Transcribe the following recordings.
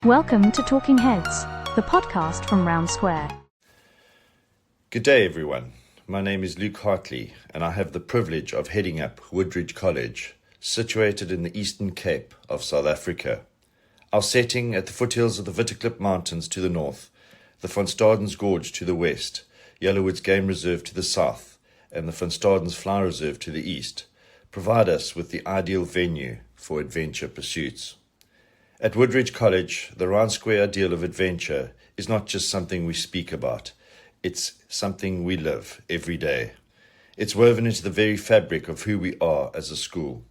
Welcome to Talking Heads, the podcast from Round Square. Good day, everyone. My name is Luke Hartley, and I have the privilege of heading up Woodridge College, situated in the Eastern Cape of South Africa. Our setting at the foothills of the Witteklip Mountains to the north, the Van Staden's Gorge to the west, Yellowwood's Game Reserve to the south, and the Van Staden's Flower Reserve to the east, provide us with the ideal venue for adventure pursuits. At Woodridge College, the round square ideal of adventure is not just something we speak about, it's something we live every day. It's woven into the very fabric of who we are as a school.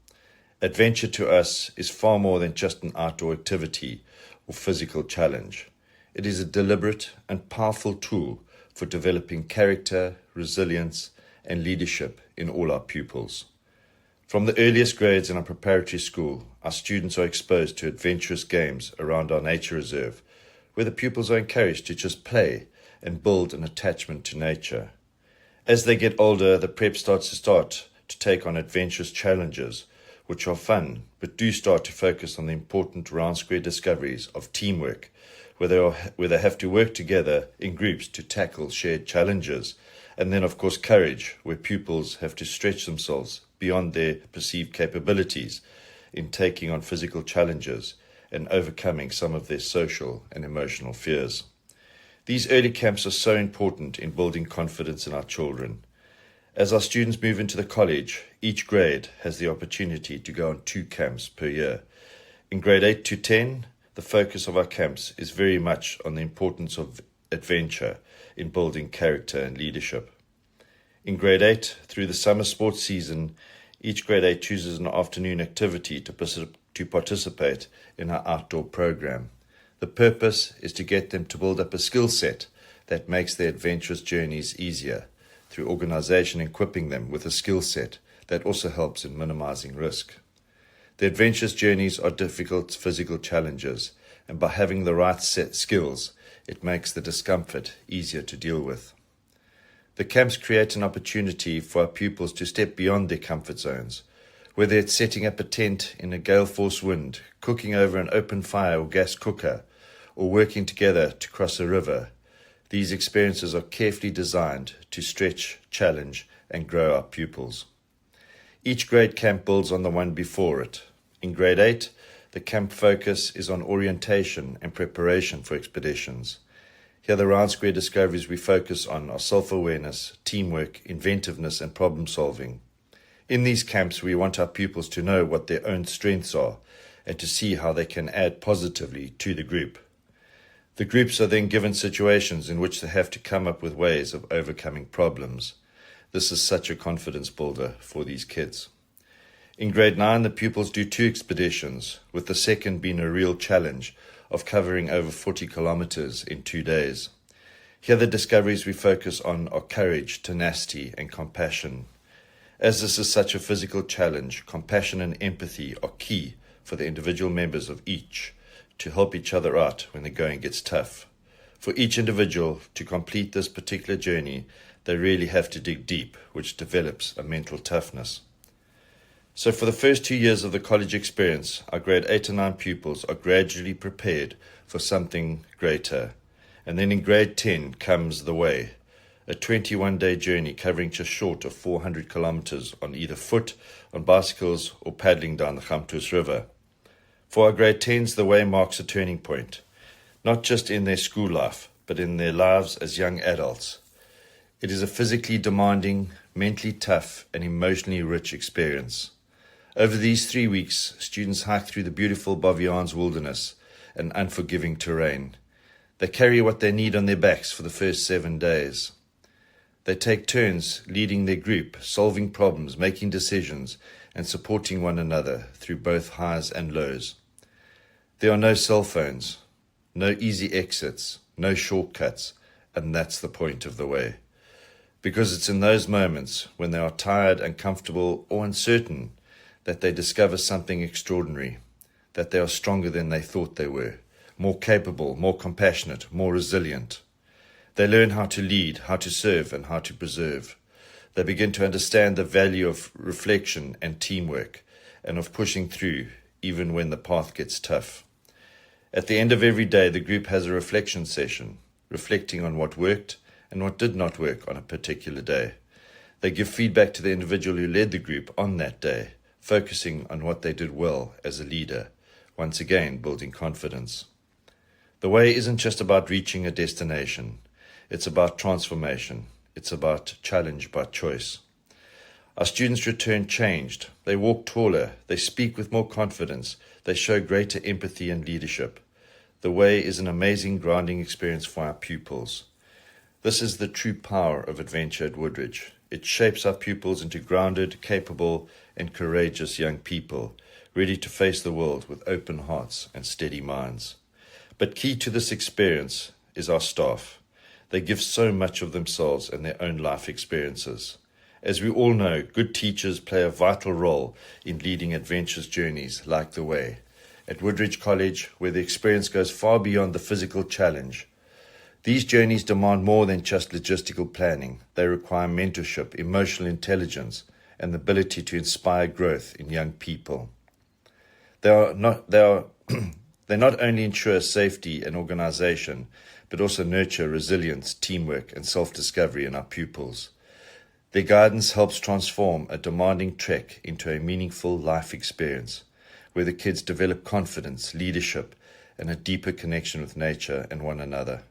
Adventure to us is far more than just an outdoor activity or physical challenge. It is a deliberate and powerful tool for developing character, resilience, and leadership in all our pupils. From the earliest grades in our preparatory school, our students are exposed to adventurous games around our nature reserve, where the pupils are encouraged to just play and build an attachment to nature. As they get older, the prep starts to take on adventurous challenges, which are fun, but do start to focus on the important round square discoveries of teamwork, where they have to work together in groups to tackle shared challenges, and then, of course, courage, where pupils have to stretch themselves beyond their perceived capabilities in taking on physical challenges and overcoming some of their social and emotional fears. These early camps are so important in building confidence in our children. As our students move into the college, each grade has the opportunity to go on 2 camps per year. In grade 8 to 10, the focus of our camps is very much on the importance of adventure in building character and leadership. In grade 8, through the summer sports season, each grade 8 chooses an afternoon activity to participate in our outdoor program. The purpose is to get them to build up a skill set that makes their adventurous journeys easier, through organization equipping them with a skill set that also helps in minimizing risk. The adventurous journeys are difficult physical challenges, and by having the right set skills, it makes the discomfort easier to deal with. The camps create an opportunity for our pupils to step beyond their comfort zones, whether it's setting up a tent in a gale-force wind, cooking over an open fire or gas cooker, or working together to cross a river. These experiences are carefully designed to stretch, challenge, and grow our pupils. Each grade camp builds on the one before it. In grade 8, the camp focus is on orientation and preparation for expeditions. Here, the round square discoveries we focus on are self-awareness, teamwork, inventiveness, and problem-solving. In these camps, we want our pupils to know what their own strengths are and to see how they can add positively to the group. The groups are then given situations in which they have to come up with ways of overcoming problems. This is such a confidence builder for these kids. In grade 9, the pupils do 2 expeditions, with the second being a real challenge of covering over 40 kilometers in 2 days. Here, the discoveries we focus on are courage, tenacity, and compassion. As this is such a physical challenge, compassion and empathy are key for the individual members of each to help each other out when the going gets tough. For each individual to complete this particular journey, they really have to dig deep, which develops a mental toughness. So for the first 2 years of the college experience, our grade 8 and 9 pupils are gradually prepared for something greater. And then in grade 10 comes the way, a 21-day journey covering just short of 400 kilometers on either foot, on bicycles, or paddling down the Gamtoos River. For our grade 10s, the way marks a turning point, not just in their school life, but in their lives as young adults. It is a physically demanding, mentally tough, and emotionally rich experience. Over these 3 weeks, students hike through the beautiful Baviaans wilderness and unforgiving terrain. They carry what they need on their backs for the first 7 days. They take turns leading their group, solving problems, making decisions, and supporting one another through both highs and lows. There are no cell phones, no easy exits, no shortcuts, and that's the point of the way. Because it's in those moments when they are tired, uncomfortable, or uncertain that they discover something extraordinary, that they are stronger than they thought they were, more capable, more compassionate, more resilient. They learn how to lead, how to serve, and how to preserve. They begin to understand the value of reflection and teamwork, and of pushing through even when the path gets tough. At the end of every day, the group has a reflection session, reflecting on what worked and what did not work on a particular day. They give feedback to the individual who led the group on that day, focusing on what they did well as a leader, once again building confidence. The way isn't just about reaching a destination. It's about transformation. It's about challenge by choice. Our students return changed. They walk taller. They speak with more confidence. They show greater empathy and leadership. The way is an amazing grounding experience for our pupils. This is the true power of adventure at Woodridge. It shapes our pupils into grounded, capable, and courageous young people, ready to face the world with open hearts and steady minds. But key to this experience is our staff. They give so much of themselves and their own life experiences. As we all know, good teachers play a vital role in leading adventurous journeys like the way. At Woodridge College, where the experience goes far beyond the physical challenge. These journeys demand more than just logistical planning. They require mentorship, emotional intelligence, and the ability to inspire growth in young people. They not only ensure safety and organization, but also nurture resilience, teamwork, and self-discovery in our pupils. Their guidance helps transform a demanding trek into a meaningful life experience, where the kids develop confidence, leadership, and a deeper connection with nature and one another.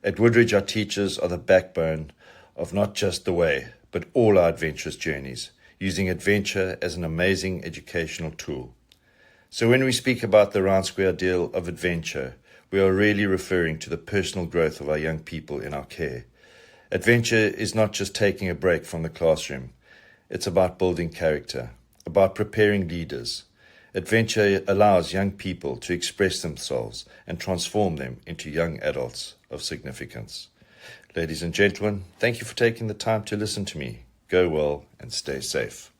At Woodridge, our teachers are the backbone of not just the way, but all our adventurous journeys, using adventure as an amazing educational tool. So when we speak about the round square ideal of adventure, we are really referring to the personal growth of our young people in our care. Adventure is not just taking a break from the classroom. It's about building character, about preparing leaders. Adventure allows young people to express themselves and transform them into young adults of significance. Ladies and gentlemen, thank you for taking the time to listen to me. Go well and stay safe.